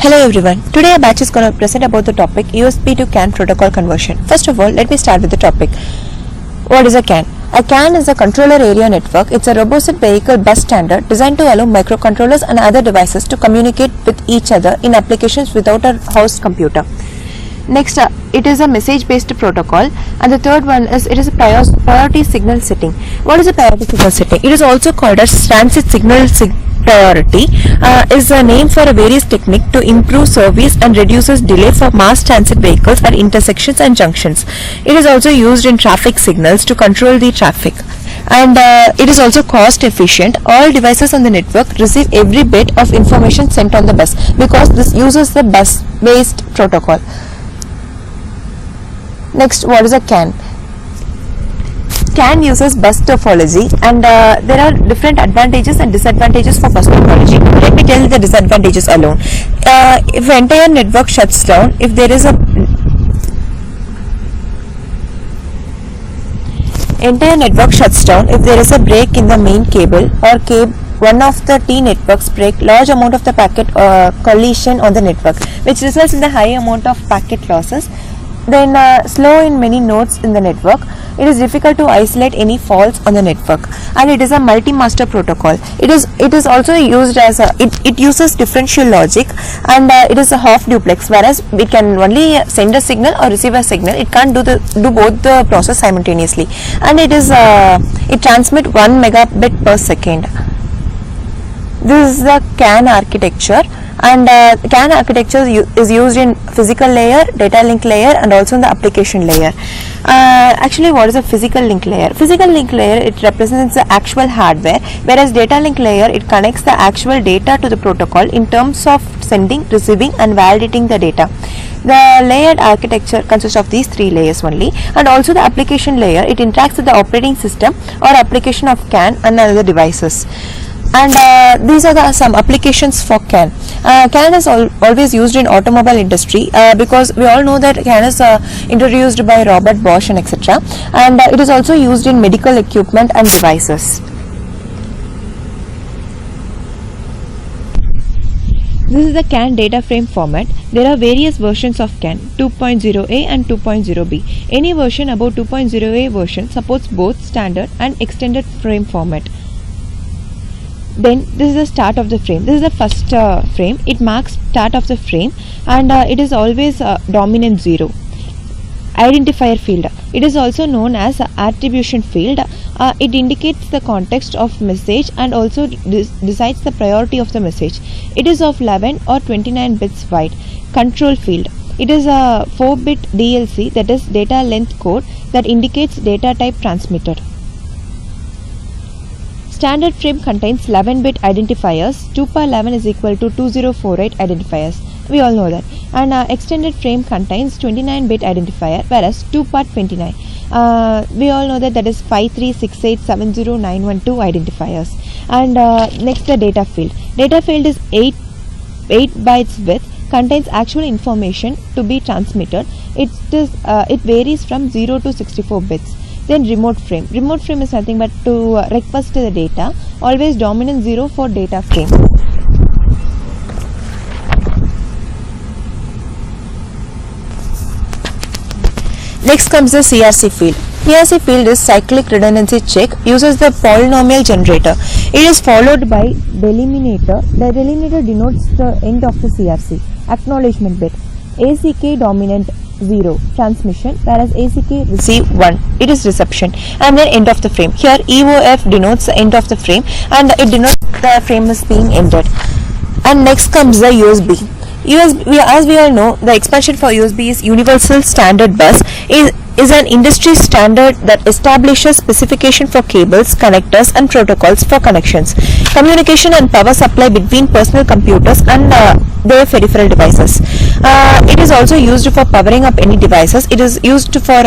Hello everyone, today our batch is going to present about the topic USB to CAN protocol conversion. First of all, let me start with the topic. What is a CAN? A CAN is a controller area network. It's a robust vehicle bus standard designed to allow microcontrollers and other devices to communicate with each other in applications without a host computer. Next, it is a message based protocol, and the third one is it is a priority signal setting. What is a priority signal setting? It is also called as transit signal priority. Is a name for a various technique to improve service and reduces delay for mass transit vehicles at intersections and junctions. It is also used in traffic signals to control the traffic, and it is also cost efficient. All devices on the network receive every bit of information sent on the bus because this uses the bus based protocol. Next, what is a CAN? CAN uses bus topology, and there are different advantages and disadvantages for bus topology. Let me tell you the disadvantages alone. If the entire network shuts down, if there is a break in the main cable or one of the T networks break, large amount of the packet collision on the network, which results in the high amount of packet losses. Then slow in many nodes in the network. It is difficult to isolate any faults on the network, and it is a multi-master protocol. It is also used as it uses differential logic, and it is a half duplex, whereas it can only send a signal or receive a signal. It can't do both the process simultaneously, and it transmit 1 megabit per second. This is the CAN architecture, and CAN architecture is used in physical layer, data link layer, and also in the application layer. Actually, what is a physical link layer? Physical link layer, it represents the actual hardware, whereas data link layer, it connects the actual data to the protocol in terms of sending, receiving, and validating the data. The layered architecture consists of these three layers only, and also the application layer, it interacts with the operating system or application of CAN and other devices. And these are some applications for CAN. CAN is always used in automobile industry because we all know that CAN is introduced by Robert Bosch and etc. And it is also used in medical equipment and devices. This is the CAN data frame format. There are various versions of CAN, 2.0a and 2.0b. Any version above 2.0a version supports both standard and extended frame format. Then this is the start of the frame. This is the first frame. It marks start of the frame, and it is always dominant 0. Identifier field. It is also known as attribution field. It indicates the context of message and also decides the priority of the message. It is of 11 or 29 bits wide. Control field. It is a 4-bit DLC, that is data length code, that indicates data type transmitted. Standard frame contains 11-bit identifiers. 2 per 11 is equal to 2048 identifiers. We all know that. And extended frame contains 29-bit identifier, whereas 2 per 29. We all know that is 536870912 identifiers. And next, the data field. Data field is 8 bytes width, contains actual information to be transmitted. It varies from 0 to 64 bits. Then remote frame. Remote frame is nothing but to request the data. Always dominant 0 for data frame. Next comes the CRC field. CRC field is cyclic redundancy check, uses the polynomial generator. It is followed by delimiter. The delimiter denotes the end of the CRC. Acknowledgement bit. ACK dominant 0 transmission, whereas ACK receive 1, it is reception, and then end of the frame. Here EOF denotes the end of the frame, and it denotes the frame is being ended. And next comes the USB. As we all know, the expansion for USB is Universal Standard Bus. Is an industry standard that establishes specification for cables, connectors, and protocols for connections, communication, and power supply between personal computers and their peripheral devices. It is also used for powering up any devices. It is used for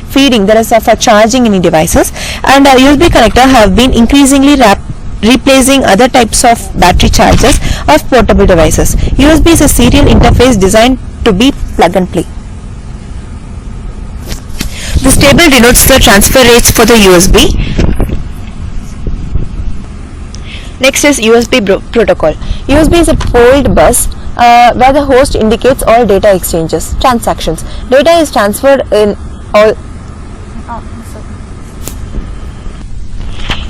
feeding, that is for charging any devices. And USB connector have been increasingly replacing other types of battery chargers of portable devices. USB is a serial interface designed to be plug and play. This table denotes the transfer rates for the USB. Next is USB protocol. USB is a pooled bus where the host indicates all data exchanges, transactions. Data is transferred in all.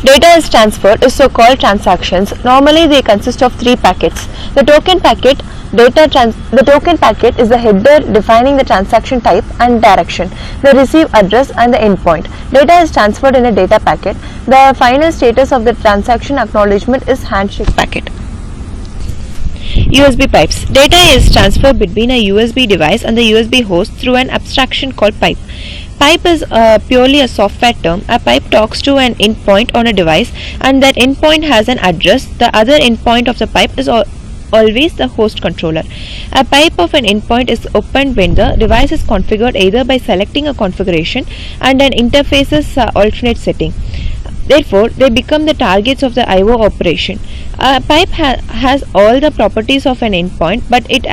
Data is transferred is so-called transactions. Normally, they consist of 3 packets. The token packet. The token packet is the header defining the transaction type and direction, the receive address and the endpoint. Data is transferred in a data packet. The final status of the transaction acknowledgement is handshake packet. USB pipes. Data is transferred between a USB device and the USB host through an abstraction called pipe. Pipe is purely a software term. A pipe talks to an endpoint on a device, and that endpoint has an address. The other endpoint of the pipe is always the host controller. A pipe of an endpoint is opened when the device is configured either by selecting a configuration and an interface's alternate setting. Therefore, they become the targets of the I/O operation. A pipe has all the properties of an endpoint, but it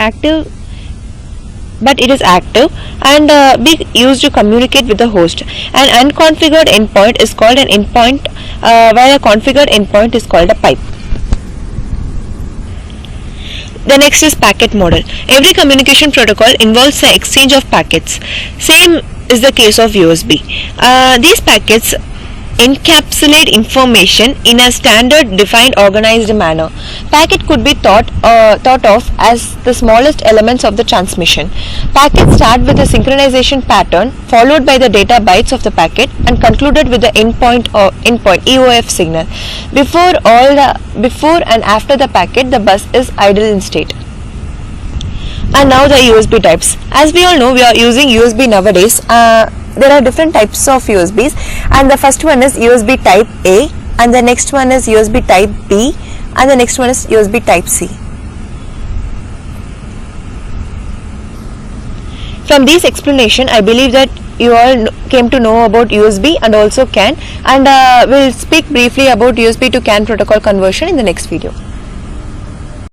is active and be used to communicate with the host. An unconfigured endpoint is called an endpoint, while a configured endpoint is called a pipe. The next is packet model. Every communication protocol involves the exchange of packets. Same is the case of USB. These packets encapsulate information in a standard defined organized manner. Packet could be thought of as the smallest elements of the transmission. Packets start with a synchronization pattern followed by the data bytes of the packet and concluded with the endpoint EOF signal. Before and after the packet, the bus is idle in state. And now the USB types. As we all know, we are using USB nowadays. There are different types of USBs, and the first one is USB type A, and the next one is USB type B, and the next one is USB type C. From this explanation, I believe that you all came to know about USB and also CAN, and we'll speak briefly about USB to CAN protocol conversion in the next video.